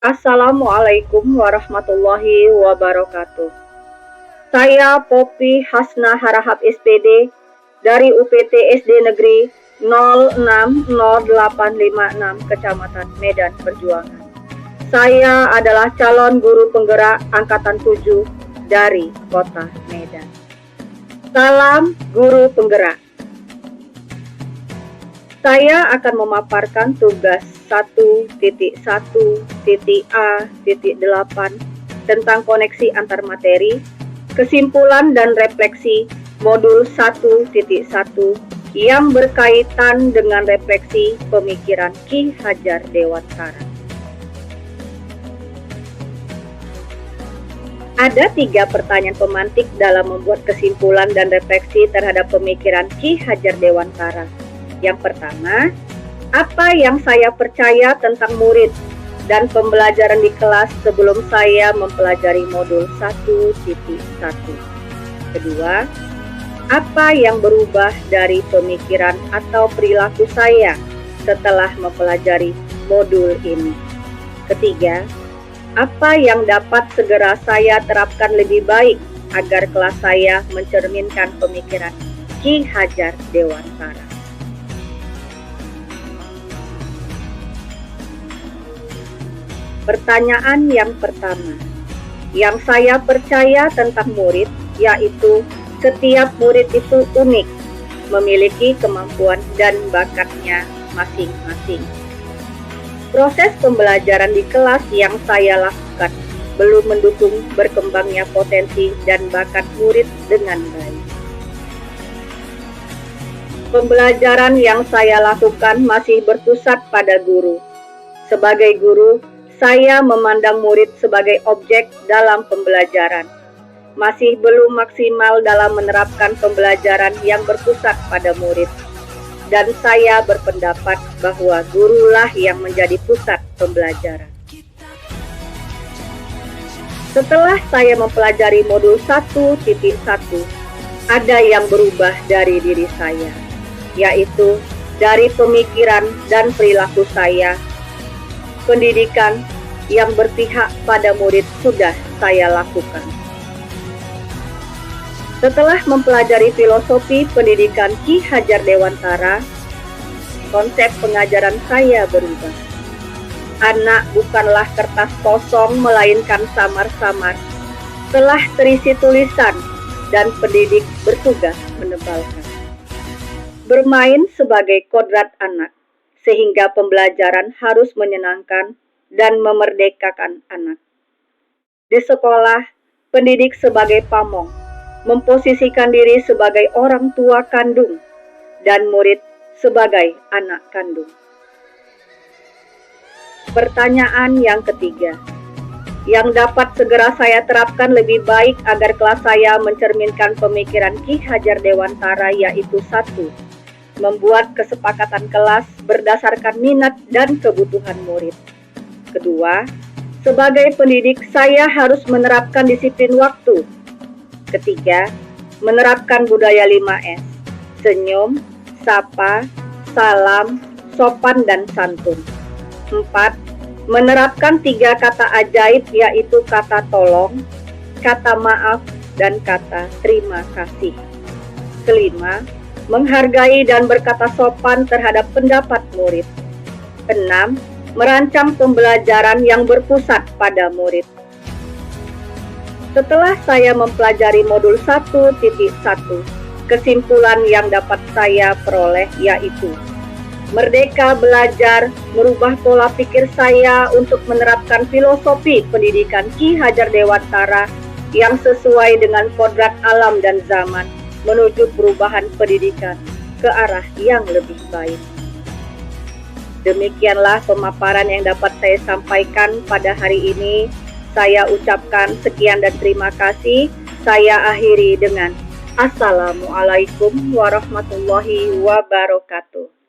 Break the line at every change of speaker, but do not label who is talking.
Assalamualaikum warahmatullahi wabarakatuh. Saya Poppy Hasna Harahap SPD dari UPT SD Negeri 060856 Kecamatan Medan Perjuangan. Saya adalah calon guru penggerak Angkatan 7 dari Kota Medan. Salam Guru Penggerak. Saya akan memaparkan tugas 1.1.A.8 tentang koneksi antar materi, kesimpulan dan refleksi modul 1.1 yang berkaitan dengan refleksi pemikiran Ki Hajar Dewantara. Ada 3 pertanyaan pemantik dalam membuat kesimpulan dan refleksi terhadap pemikiran Ki Hajar Dewantara. Yang pertama, apa yang saya percaya tentang murid dan pembelajaran di kelas sebelum saya mempelajari modul 1.1. Kedua, apa yang berubah dari pemikiran atau perilaku saya setelah mempelajari modul ini. Ketiga, apa yang dapat segera saya terapkan lebih baik agar kelas saya mencerminkan pemikiran Ki Hajar Dewantara. Pertanyaan yang pertama, yang saya percaya tentang murid yaitu setiap murid itu unik, memiliki kemampuan dan bakatnya masing-masing. Proses pembelajaran di kelas yang saya lakukan belum mendukung berkembangnya potensi dan bakat murid dengan baik. Pembelajaran yang saya lakukan masih berpusat pada guru. Sebagai guru, saya memandang murid sebagai objek dalam pembelajaran. Masih belum maksimal dalam menerapkan pembelajaran yang berpusat pada murid. Dan saya berpendapat bahwa gurulah yang menjadi pusat pembelajaran. Setelah saya mempelajari modul 1.1, ada yang berubah dari diri saya, yaitu dari pemikiran dan perilaku saya. Pendidikan yang berpihak pada murid sudah saya lakukan. Setelah mempelajari filosofi pendidikan Ki Hajar Dewantara, konsep pengajaran saya berubah. Anak bukanlah kertas kosong melainkan samar-samar, telah terisi tulisan dan pendidik bertugas menebalkan. Bermain sebagai kodrat anak, sehingga pembelajaran harus menyenangkan dan memerdekakan anak. Di sekolah, pendidik sebagai pamong, memposisikan diri sebagai orang tua kandung, dan murid sebagai anak kandung. Pertanyaan yang ketiga, yang dapat segera saya terapkan lebih baik agar kelas saya mencerminkan pemikiran Ki Hajar Dewantara yaitu 1. Membuat kesepakatan kelas berdasarkan minat dan kebutuhan murid. Kedua, sebagai pendidik saya harus menerapkan disiplin waktu. Ketiga, menerapkan budaya 5S, senyum, sapa, salam, sopan dan santun. 4. Menerapkan 3 kata ajaib yaitu kata tolong, kata maaf, dan kata terima kasih. Kelima, menghargai dan berkata sopan terhadap pendapat murid. 6. Merancang pembelajaran yang berpusat pada murid. Setelah saya mempelajari modul 1.1, kesimpulan yang dapat saya peroleh yaitu merdeka belajar merubah pola pikir saya untuk menerapkan filosofi pendidikan Ki Hajar Dewantara yang sesuai dengan kodrat alam dan zaman menuju perubahan pendidikan ke arah yang lebih baik. Demikianlah pemaparan yang dapat saya sampaikan pada hari ini. Saya ucapkan sekian dan terima kasih. Saya akhiri dengan Assalamualaikum warahmatullahi wabarakatuh.